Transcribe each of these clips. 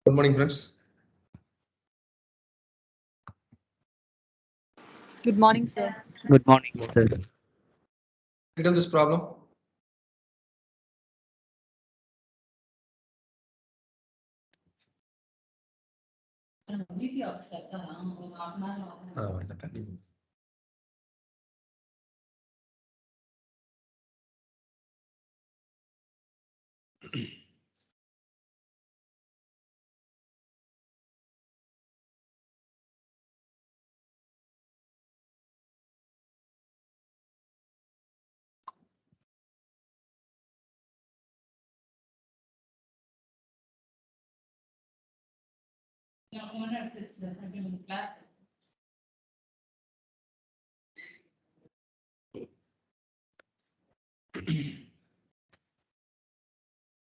Good morning, friends. Good morning, sir. Good morning, sir. Hit on this problem.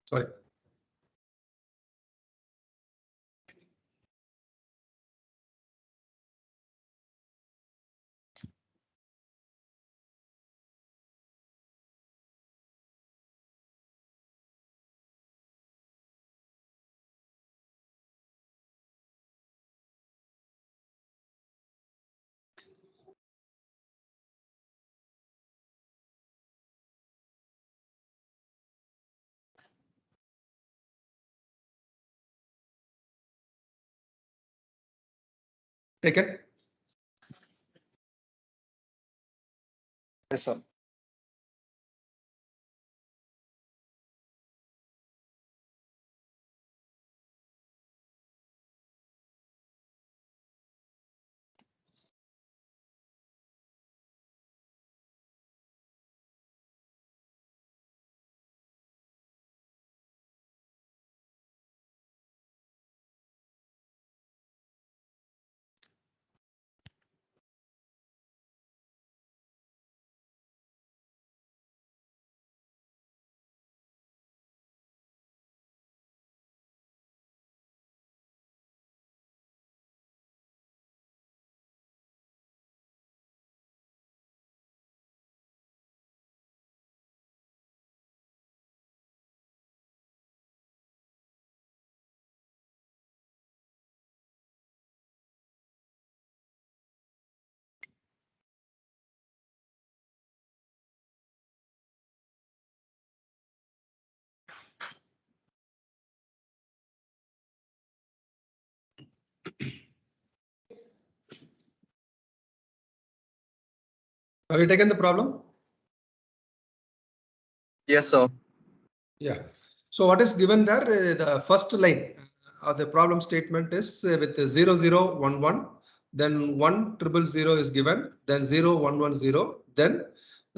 Sorry. Taken. Yes, sir. Have you taken the problem? Yes, sir. Yeah. So what is given there? The first line of the problem statement is with 0011, then 1000 is given, then 0110, then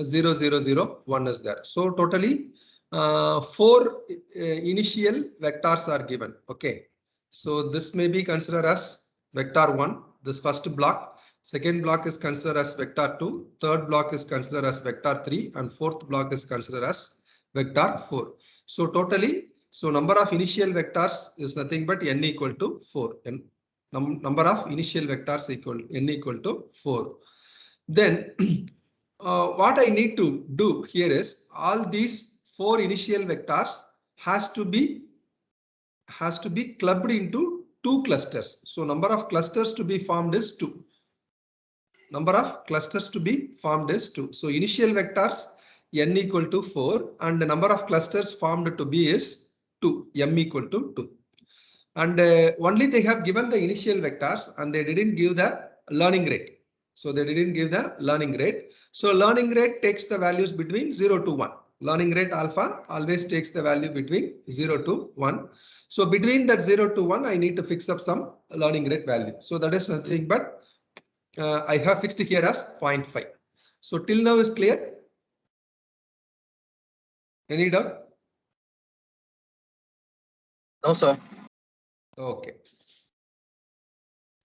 0001 is there. So totally four initial vectors are given. Okay. So this may be considered as vector 1, this first block. Second block is considered as vector 2. Third block is considered as vector 3, and fourth block is considered as vector 4. So totally, so number of initial vectors is nothing but n equal to 4. And number of initial vectors equal n equal to 4. Then what I need to do here is all these four initial vectors has to be clubbed into two clusters. So number of clusters to be formed is 2. Number of clusters to be formed is 2. So initial vectors n equal to 4 and the number of clusters formed to be is 2, m equal to 2. And only they have given the initial vectors and they didn't give the learning rate. So they didn't give the learning rate. So learning rate takes the values between 0 to 1. Learning rate alpha always takes the value between 0 to 1. So between that 0 to 1, I need to fix up some learning rate value. So that is nothing but I have fixed here as 0.5. So till now is clear? Any doubt? No, sir. Okay.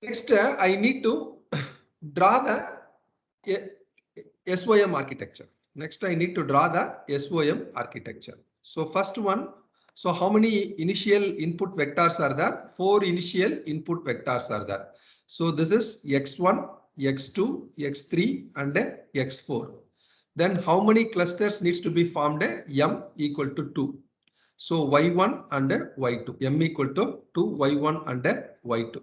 Next, I need to draw the SOM architecture. Next, I need to draw the SOM architecture. So first one, so how many initial input vectors are there? 4 initial input vectors are there. So this is x1, x2, x3 and x4. Then how many clusters needs to be formed? M equal to 2. So y1 and y2, m equal to 2 y1 and y2.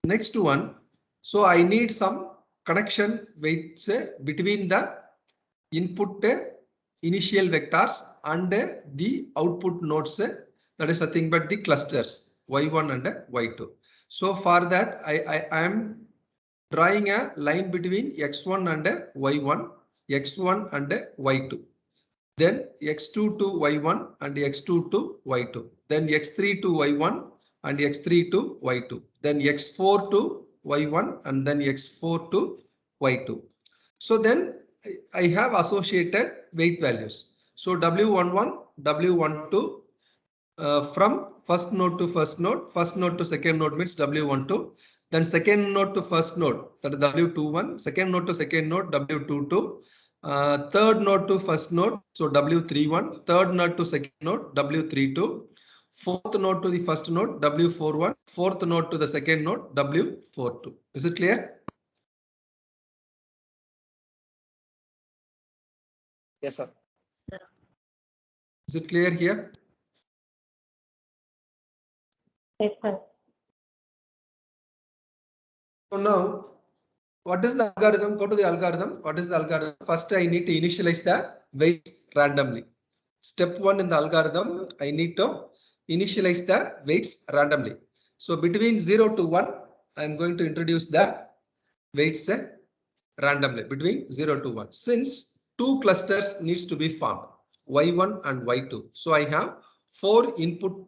Next one, so I need some connection weights between the input initial vectors and the output nodes, that is nothing but the clusters y1 and y2. So for that I am drawing a line between x1 and y1, x1 and y2, then x2 to y1 and x2 to y2, then x3 to y1 and x3 to y2, then x4 to y1 and then x4 to y2. So then I have associated weight values. So W11, W12 from first node to first node to second node means W12, then second node to first node, that is W21, second node to second node, W22, third node to first node, so W31, third node to second node, W32, fourth node to the first node, W41, fourth node to the second node, W42. Is it clear? Yes, sir. Is it clear here? Yes, sir. So now, what is the algorithm? Go to the algorithm. What is the algorithm? First, I need to initialize the weights randomly. Step 1 in the algorithm, I need to initialize the weights randomly. So between 0 to 1, I am going to introduce the weights randomly between 0 to 1. Since two clusters needs to be formed, y1 and y2. So I have 4 input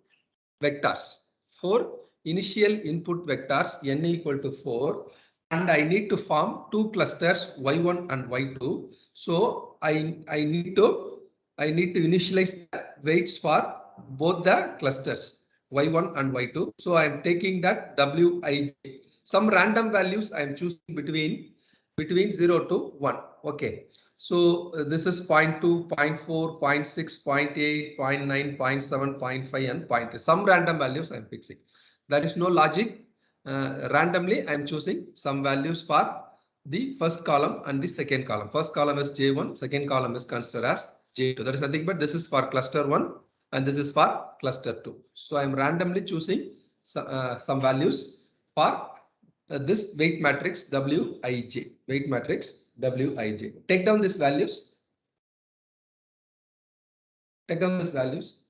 vectors, 4 initial input vectors n equal to 4, and I need to form two clusters y1 and y2. So I need to initialize the weights for both the clusters y1 and y2. So I am taking that wij. Some random values I am choosing between 0 to 1. Okay. So this is 0.2, 0.4, 0.6, 0.8, 0.9, 0.7, 0.5 and 0.3. Some random values I am fixing. There is no logic. Randomly I am choosing some values for the first column and the second column. First column is J1, second column is considered as J2. That is nothing but this is for cluster 1 and this is for cluster 2. So I am randomly choosing some values for this weight matrix Wij, weight matrix Wij. Take down these values. Take down these values.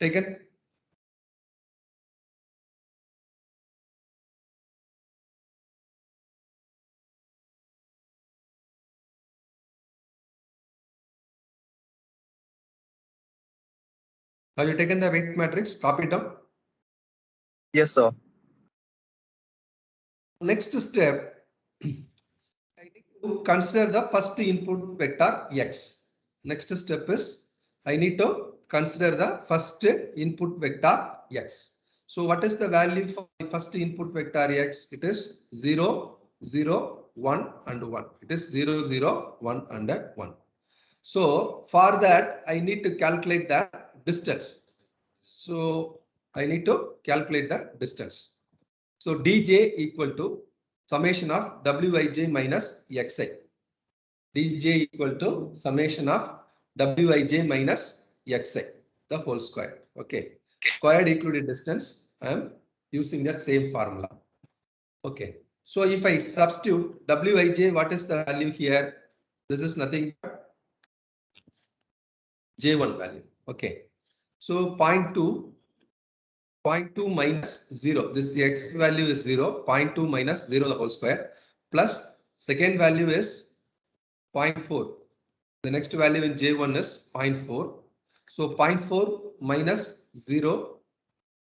Taken. Have you taken the weight matrix? Copy it down. Yes, sir. Next step, I need to consider the first input vector x. Next step is I need to consider the first input vector x. So what is the value for the first input vector x? It is 0, 0, 1 and 1. It is 0, 0, 1 and 1. So for that, I need to calculate the distance. So I need to calculate the distance. So dj equal to summation of wij minus xi. dj equal to summation of wij minus xi, the whole square. Okay. Squared equal distance, I am using that same formula. Okay. So if I substitute wij, what is the value here? This is nothing but J1 value. Okay. So 0.2 minus 0. This x value is 0. 0.2 minus 0 the whole square plus second value is 0.4. The next value in J1 is 0.4. So 0.4 minus 0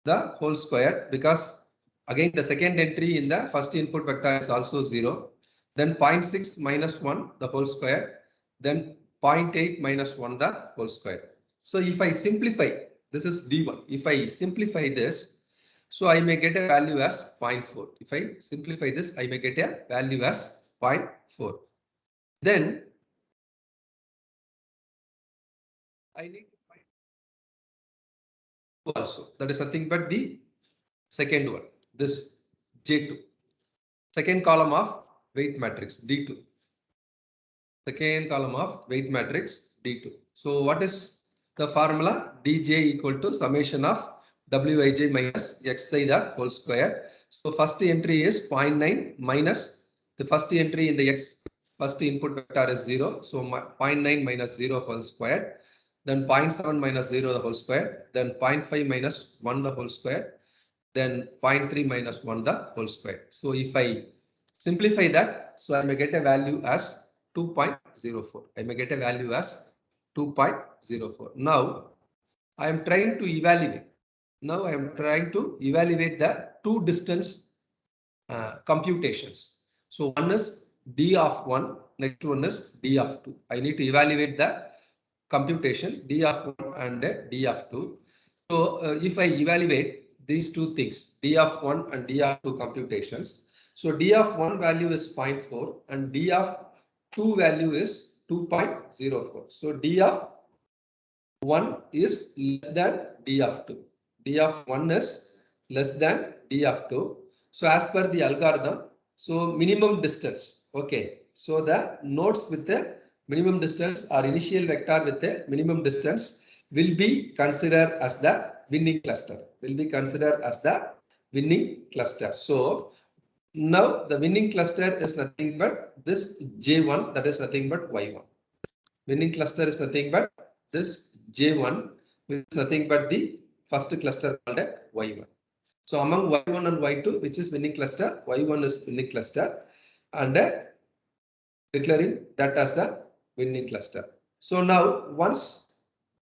the whole square, because again the second entry in the first input vector is also 0. Then 0.6 minus 1 the whole square. then 0.8 minus 1 the whole square. So if I simplify, this is D1. If I simplify this, so I may get a value as 0.4. If I simplify this, I may get a value as 0.4. Then I need to find also. That is nothing but the second one, this J2. Second column of weight matrix D2. Second column of weight matrix D2. So what is the formula? Dj equal to summation of Wij minus xi the whole square. So first entry is 0.9 minus the first entry in the x first input vector is 0. So 0.9 minus 0 whole square. Then 0.7 minus 0 the whole square. Then 0.5 minus 1 the whole square. Then 0.3 minus 1 the whole square. So if I simplify that, so I may get a value as 2.04. I may get a value as 2.04. Now I am trying to evaluate. Now I am trying to evaluate the two distance computations. So one is d of 1, next one is d of 2. I need to evaluate the computation d of 1 and d of 2. So if I evaluate these two things, d of 1 and d of 2 computations. So d of 1 value is 0.4 and d of 2 value is 2.04. So d of 1 is less than d of 2. D of 1 is less than d of 2. So as per the algorithm, so minimum distance. Okay. So the nodes with the minimum distance or initial vector with the minimum distance will be considered as the winning cluster. Will be considered as the winning cluster. So now the winning cluster is nothing but this J1, that is nothing but Y1. Winning cluster is nothing but this J1, which is nothing but the first cluster called Y1. So among Y1 and Y2, which is winning cluster, Y1 is winning cluster, and declaring that as a winning cluster. So now once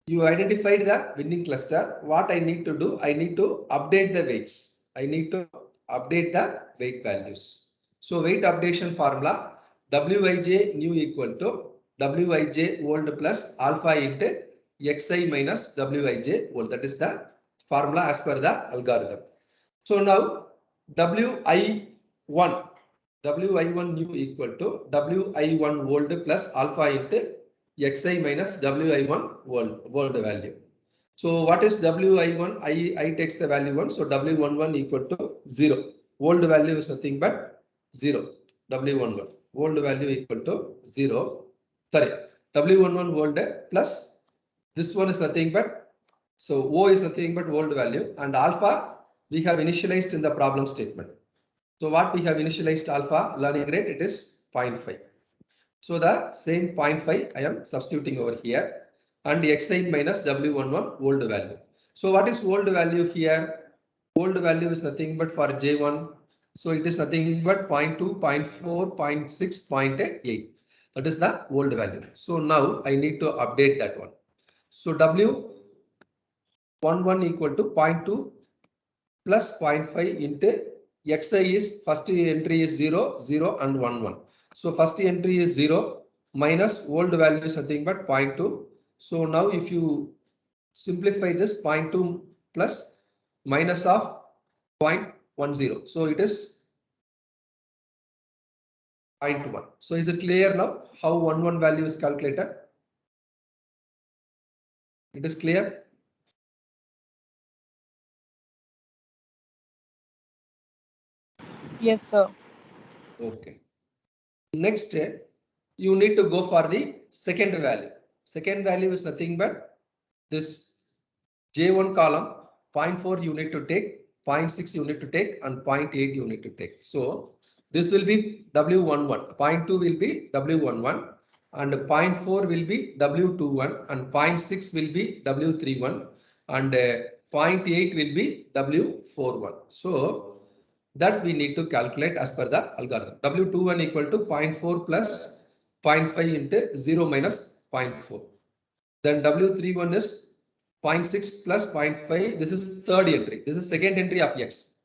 you identified the winning cluster, what I need to do, I need to update the weights. I need to update the weight values. So weight updation formula, Wij new equal to Wij old plus alpha into xi minus Wij old. That is the formula as per the algorithm. So now Wi1 new equal to Wi1 old plus alpha into xi minus Wi1 old value. So what is Wi1? I takes the value 1. So W11 equal to 0. Old value is nothing but 0. W11 old value equal to 0. Sorry, W11 old plus this one is nothing but, so O is nothing but old value, and alpha we have initialized in the problem statement. So what we have initialized alpha learning rate, it is 0.5. So the same 0.5 I am substituting over here, and xi minus W11 old value. So what is old value here? Old value is nothing but for J1. So it is nothing but 0.2, 0.4, 0.6, 0.8. That is the old value. So now I need to update that one. So W11 equal to 0.2 plus 0.5 into xi is first entry is 0, 0 and 1, 1. So first entry is 0 minus old value is nothing but 0.2. So now if you simplify this 0.2 plus minus of 0.10. So it is 0.1. So is it clear now how 1 value is calculated? It is clear? Yes, sir. Okay. Next, you need to go for the second value. Second value is nothing but this J1 column, 0.4 you need to take, 0.6 you need to take, and 0.8 you need to take. So this will be W11, 0.2 will be W11, and 0.4 will be W21, and 0.6 will be W31, and 0.8 will be W41. So that we need to calculate as per the algorithm. W21 equal to 0.4 plus 0.5 into 0 minus 0.4. Then W31 is 0.6 plus 0.5. This is third entry. This is second entry of x.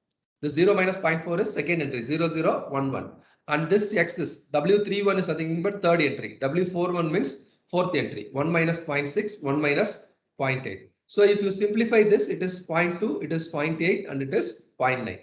The 0 minus 0.4 is second entry, 0, 0, 1, 1. And this X is W31 is nothing but third entry. W41 means fourth entry. 1 minus 0.6, 1 minus 0.8. So if you simplify this, it is 0.2, it is 0.8, and it is 0.9.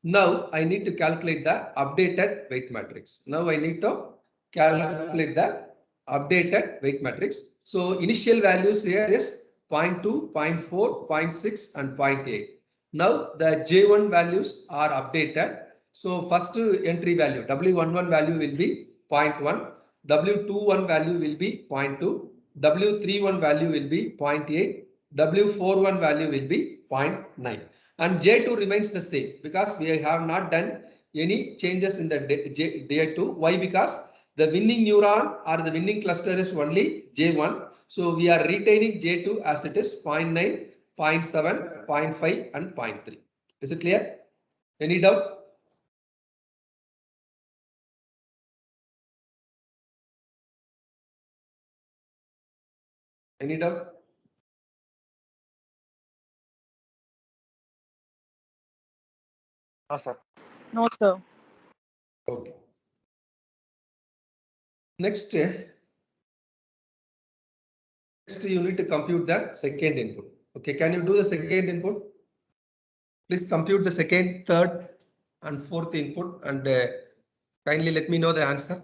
Now I need to calculate the updated weight matrix. Now I need to calculate the updated weight matrix. So initial values here is 0.2, 0.4, 0.6, and 0.8. Now the J1 values are updated. So first entry value W11 value will be 0.1, W21 value will be 0.2, W31 value will be 0.8, W41 value will be 0.9, and J2 remains the same because we have not done any changes in the J2. Why? Because the winning neuron or the winning cluster is only J1. So we are retaining J2 as it is 0.9, 0.7, 0.5, and 0.3. Is it clear? Any doubt? Any doubt? No, sir. No, sir. Okay. Next, you need to compute the second input. Okay, can you do the second input? Please compute the second, third, and fourth input, and kindly let me know the answer.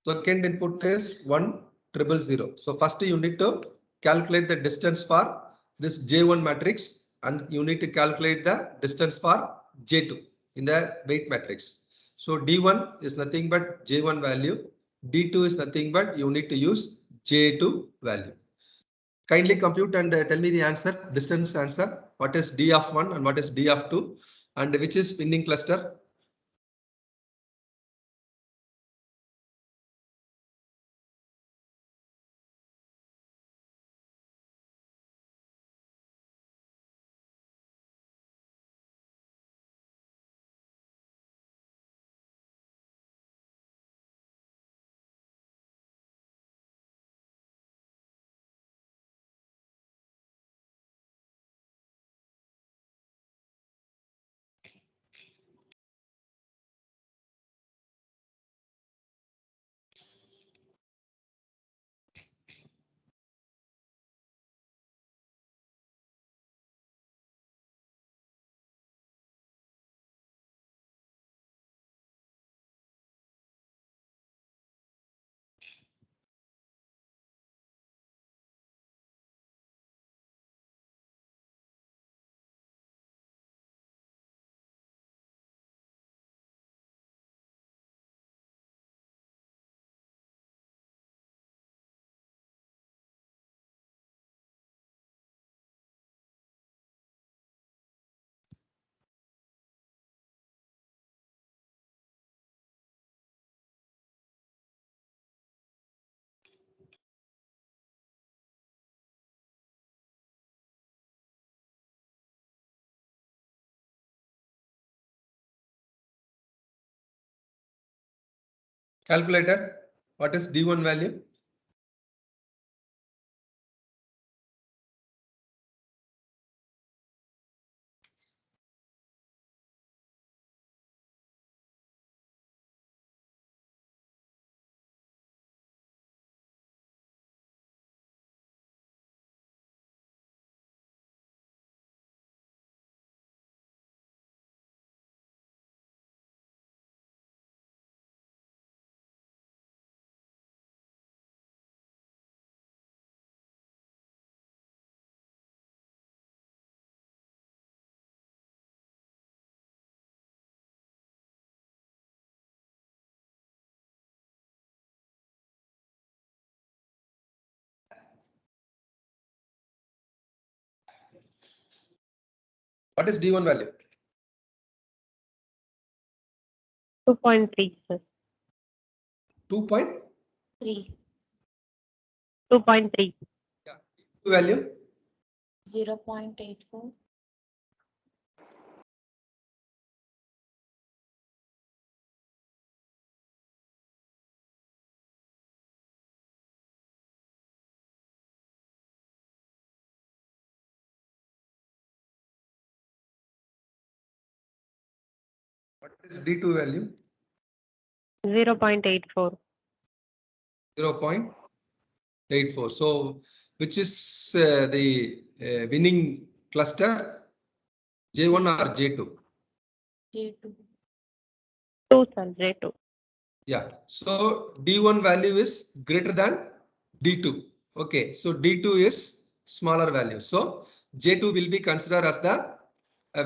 Second input is 1,000. So first you need to calculate the distance for this J1 matrix, and you need to calculate the distance for J2 in the weight matrix. So D1 is nothing but J1 value. D2 is nothing but you need to use J2 value. Kindly compute and tell me the answer, distance answer. What is D of 1 and what is D of 2, and which is winning cluster? Calculator, what is D1 value? What is D1 value? 2.3, sir. 2.3 2.3. value? 0.84. What is D2 value? 0.84. 0.84. So which is the winning cluster? J1 or J2? J2. 2, sir. J2. Yeah. So D1 value is greater than D2. Okay. So D2 is smaller value. So J2 will be considered as the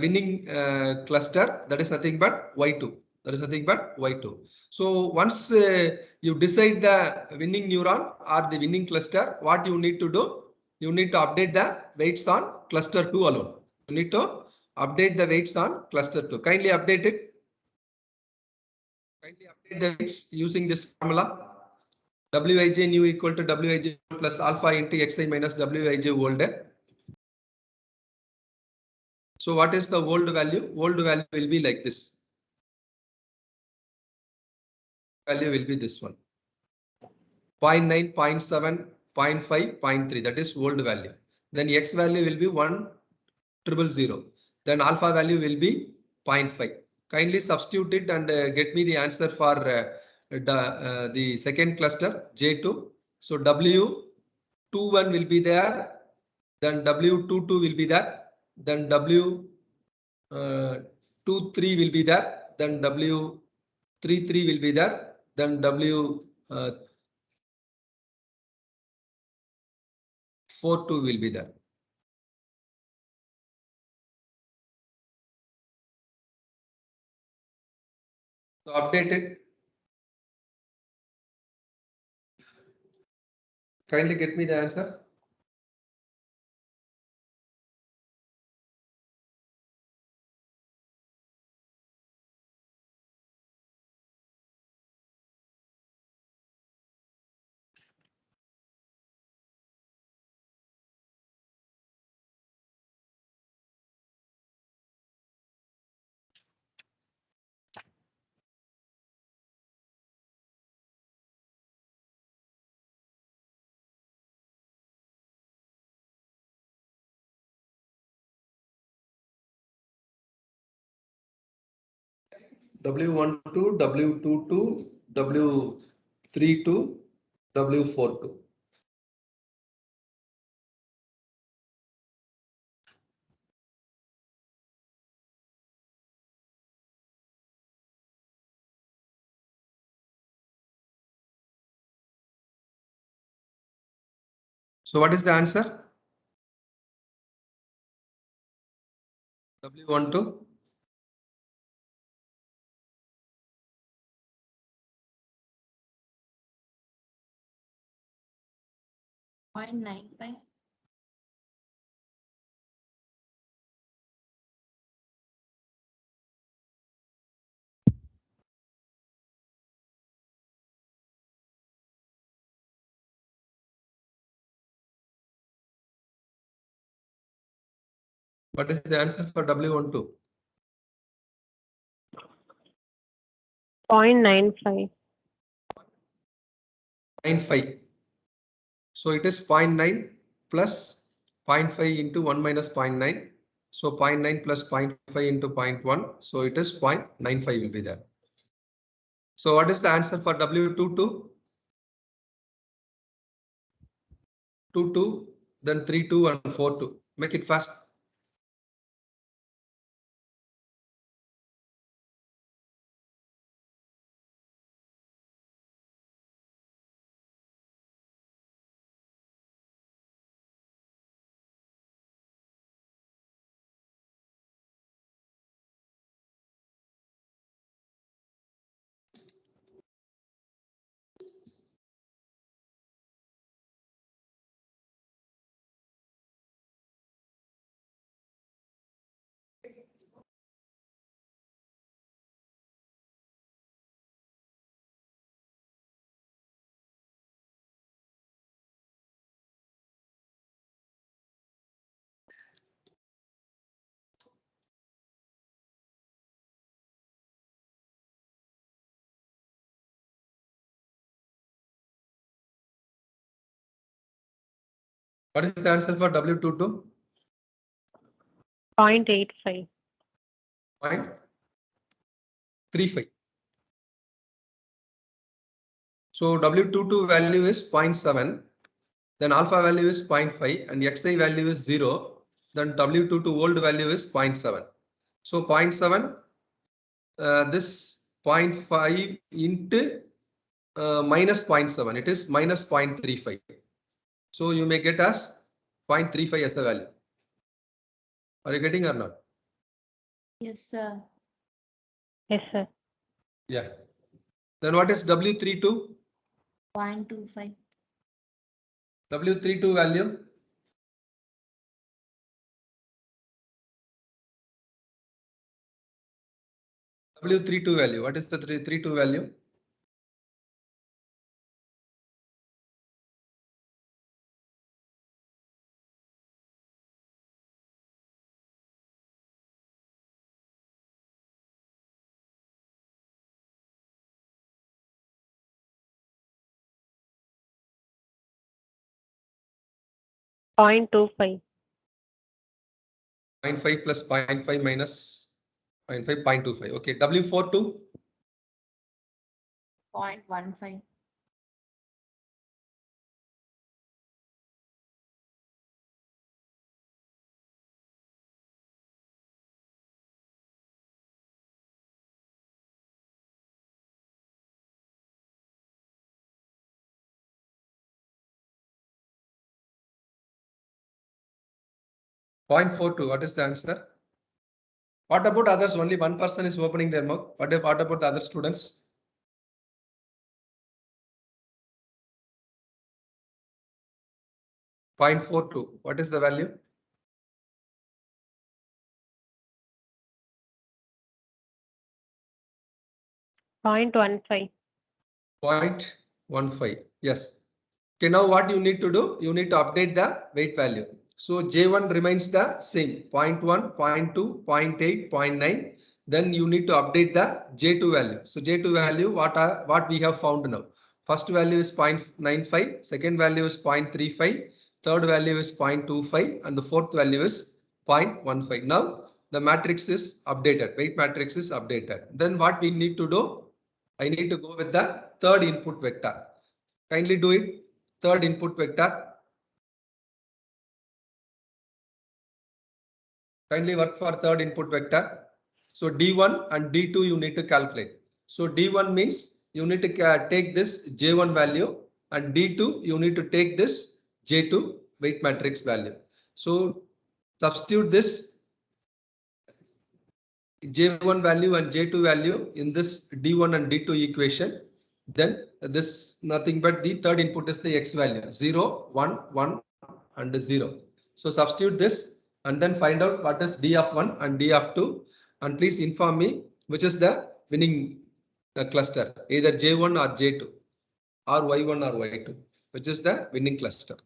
winning cluster. That is nothing but Y2. That is nothing but Y2. So once you decide the winning neuron or the winning cluster, what you need to do? You need to update the weights on cluster 2 alone. You need to update the weights on cluster 2. Kindly update it. Kindly update the weights using this formula. Wij nu equal to Wij plus alpha into xi minus Wij old. So what is the old value? Old value will be like this. Value will be this one. 0.9, 0.7, 0.5, 0.3. That is old value. Then x value will be 1,000. Then alpha value will be 0.5. Kindly substitute it and get me the answer for the second cluster J2. So W21 will be there. Then W22 will be there. Then W23 will be there. Then W33 will be there. Then W42 will be there. So update it. Kindly get me the answer. W12, W22, W32, W42. So what is the answer? W12. 0.95. What is the answer for W12? 0.95. 0.5. So it is 0.9 plus 0.5 into 1 minus 0.9. So 0.9 plus 0.5 into 0.1. So it is 0.95 will be there. So what is the answer for W22? 22, then 32 and 42. Make it fast. What is the answer for W22? 0.85. Point 0.35. So W22 value is 0.7, then alpha value is 0.5 and Xi value is 0, then W22 old value is 0.7. So 0.7, this 0.5 into minus 0.7, it is minus 0.35. So you may get as 0.35 as the value. Are you getting or not? Yes, sir. Yes, sir. Yeah. Then what is W32? 0.25. W32 value? W32 value. What is the 32 value? Point 0.25. 0.5 plus 0.5 minus 0.5, 0.25. Okay. W42? 0.15. 0.42. What is the answer? What about others? Only one person is opening their mouth. What about the other students? .42. What is the value? Point 1.5. 0.15. Yes. Okay, now what you need to do? You need to update the weight value. So J1 remains the same, 0.1, 0.2, 0.8, 0.9. Then you need to update the J2 value. So J2 value, what we have found now. First value is 0.95, second value is 0.35, third value is 0.25, and the fourth value is 0.15. Now the matrix is updated, weight matrix is updated. Then what we need to do? I need to go with the third input vector. Kindly do it. Third input vector. Kindly work for third input vector. So D1 and D2 you need to calculate. So D1 means you need to take this J1 value, and D2 you need to take this J2 weight matrix value. So substitute this J1 value and J2 value in this D1 and D2 equation. Then this nothing but the third input is the X value 0, 1, 1 and 0. So substitute this and then find out what is D of 1 and D of 2, and please inform me which is the winning cluster, either J1 or J2 or Y1 or Y2, which is the winning cluster.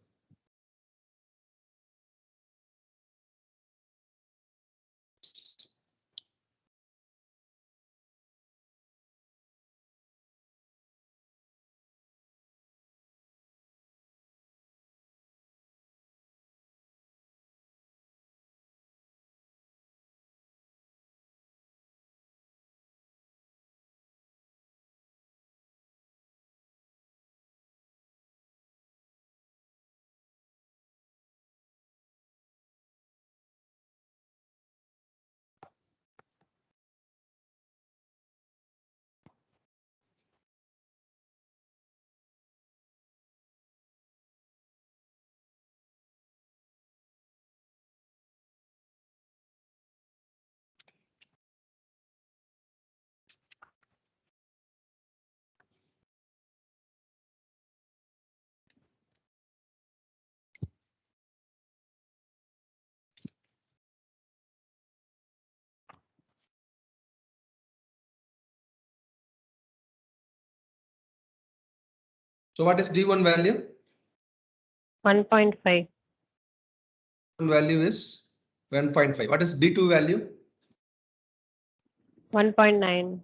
So what is D1 value? 1.5. Value is 1.5. What is D2 value? 1.9.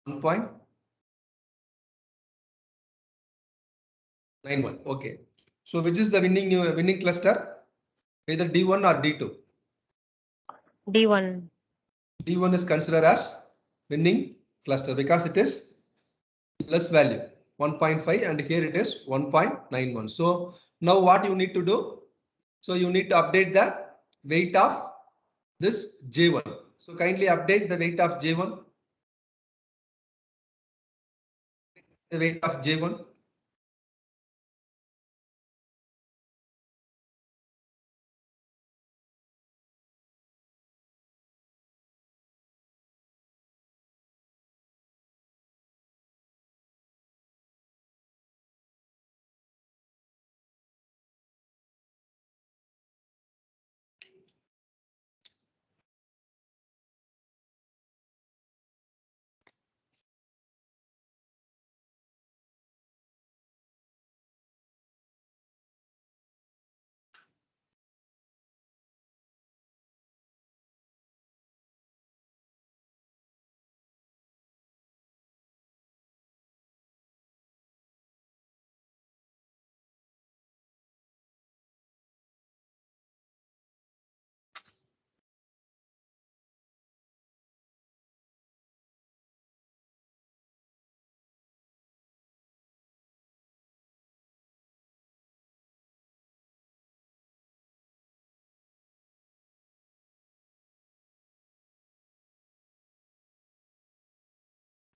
1.91. Okay. So which is the winning cluster? Either D1 or D2. D1. D1 is considered as winning cluster because it is less value 1.5 and here it is 1.91. So now what you need to do? So you need to update the weight of this J1. So kindly update the weight of J1. The weight of J1.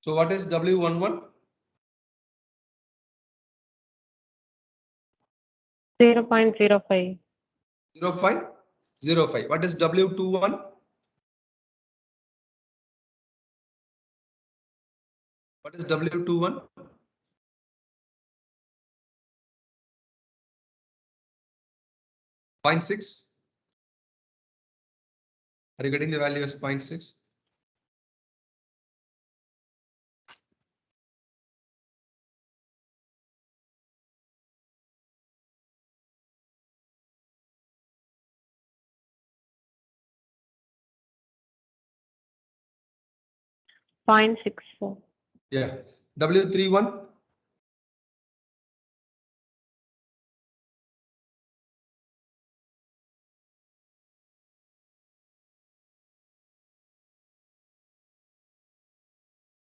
So what is W11? 0.05. 0.05. What is W21? What is W21? 0.6. Are you getting the value as 0.6? Point 0.64. Yeah. W31?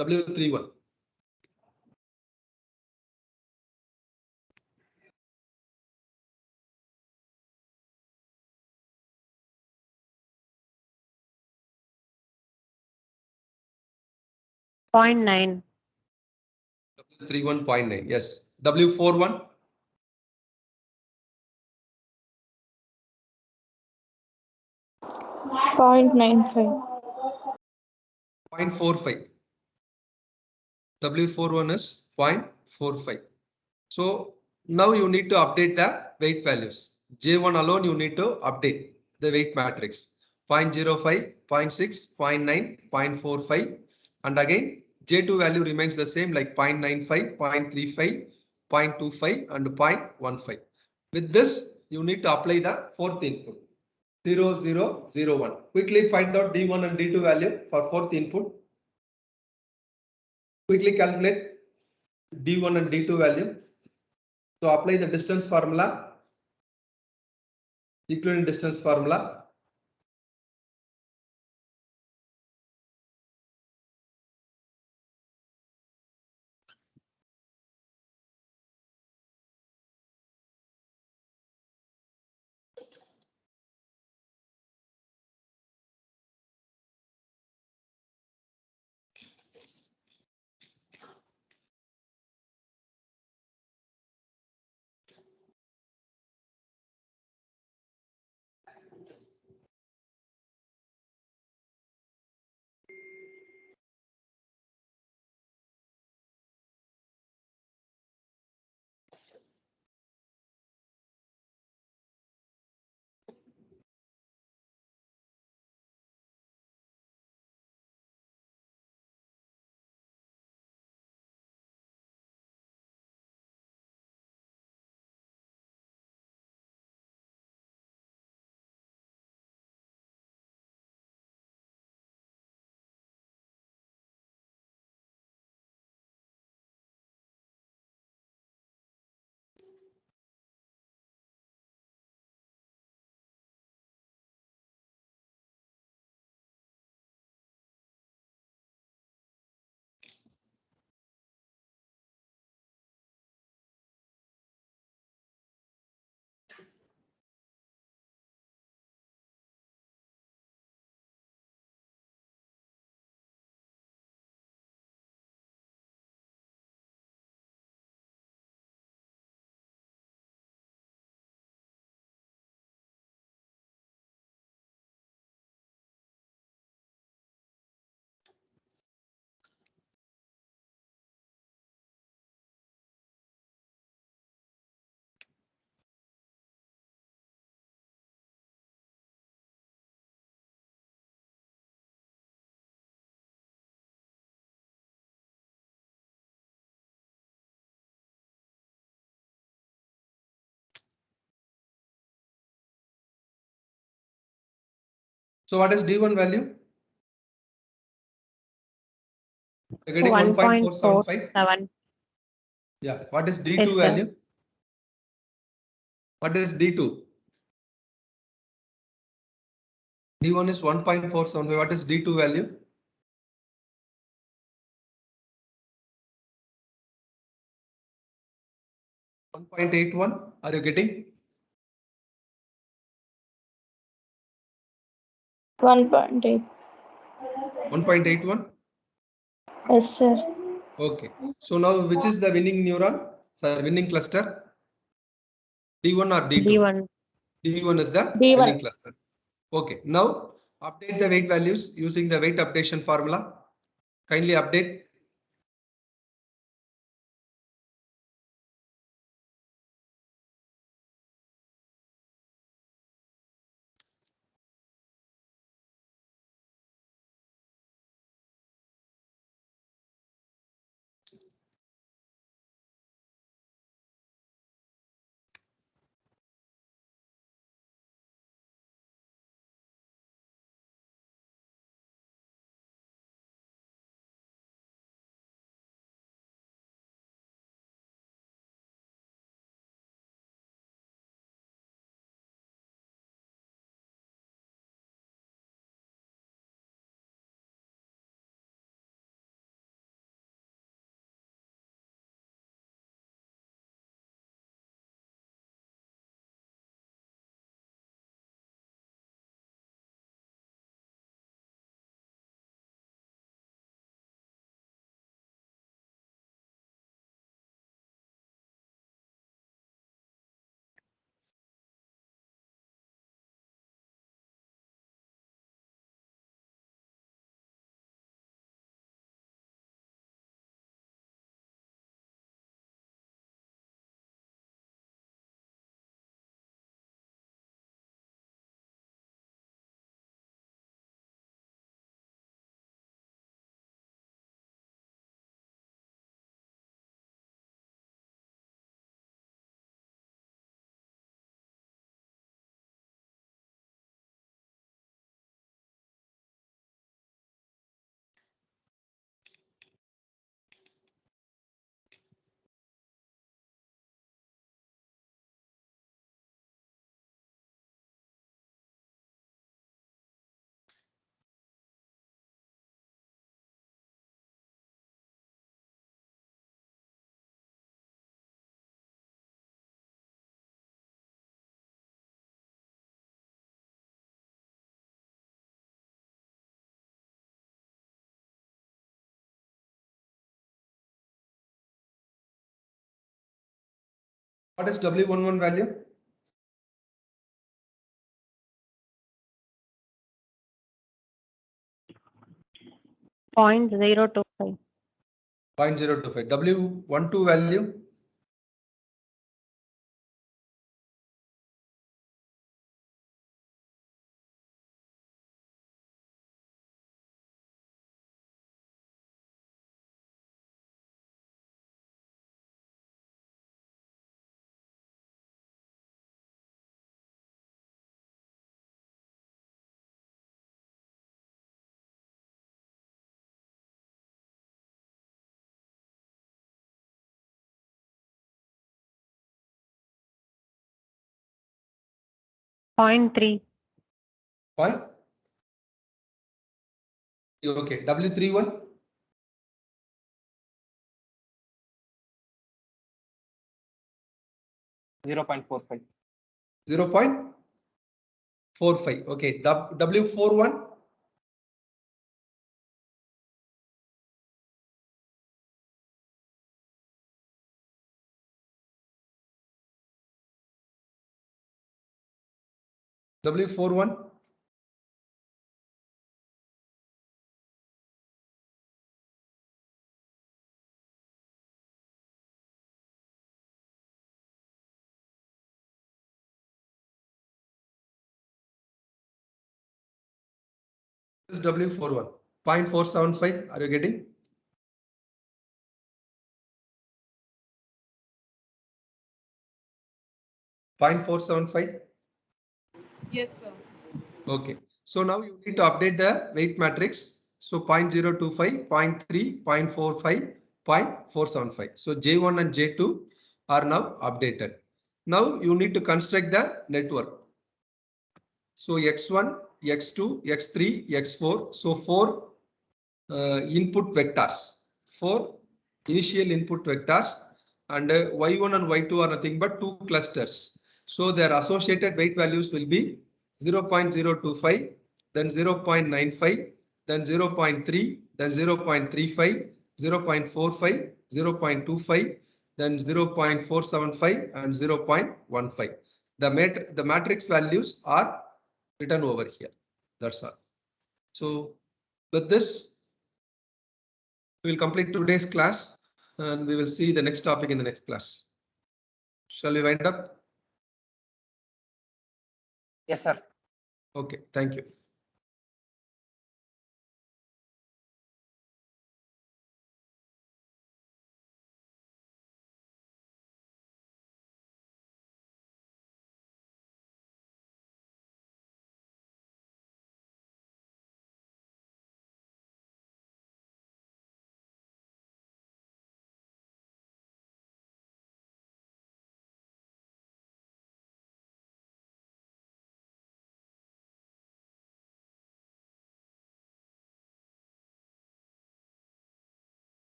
W31. Point 9. W31.9. Yes. W41? 0.95. 0.45. W41 is 0.45. So now you need to update the weight values. J1 alone you need to update the weight matrix. 0.05, 0.6, 0.9, 0.45 and again J2 value remains the same like 0.95, 0.35, 0.25 and 0.15. With this you need to apply the fourth input 0, 0, 0, 1. Quickly find out D1 and D2 value for fourth input. Quickly calculate D1 and D2 value. So apply the distance formula, equivalent distance formula. So what is D1 value? You're getting 1.475. 1.47. Yeah. What is D2 Yes, sir. value? What is D2? D1 is 1.475. What is D2 value? $1.81. Are you getting? 1.8. 1.81. Yes, sir. Okay. So now which is the winning neuron? Sir, winning cluster? D1 or D2? D1. D1 is the D1. winning cluster. Okay. Now update the weight values using the weight updation formula. Kindly update. What is W11 value? Point 025. 0.025. W12 value? Point 3. Point? Okay. W31? 0.45. 0.45. Okay. W41? W41? This is W41. 0.475. Are you getting? .475. Yes, sir. Okay. So now you need to update the weight matrix. So 0.025, 0.3, 0.45, 0.475. So J1 and J2 are now updated. Now you need to construct the network. So X1, X2, X3, X4. So four input vectors, four initial input vectors, and Y1 and Y2 are nothing but two clusters. So their associated weight values will be 0.025, then 0.95, then 0.3, then 0.35, 0.45, 0.25, then 0.475 and 0.15. The matrix values are written over here. That's all. So with this, we will complete today's class and we will see the next topic in the next class. Shall we wind up? Yes, sir. Okay, thank you.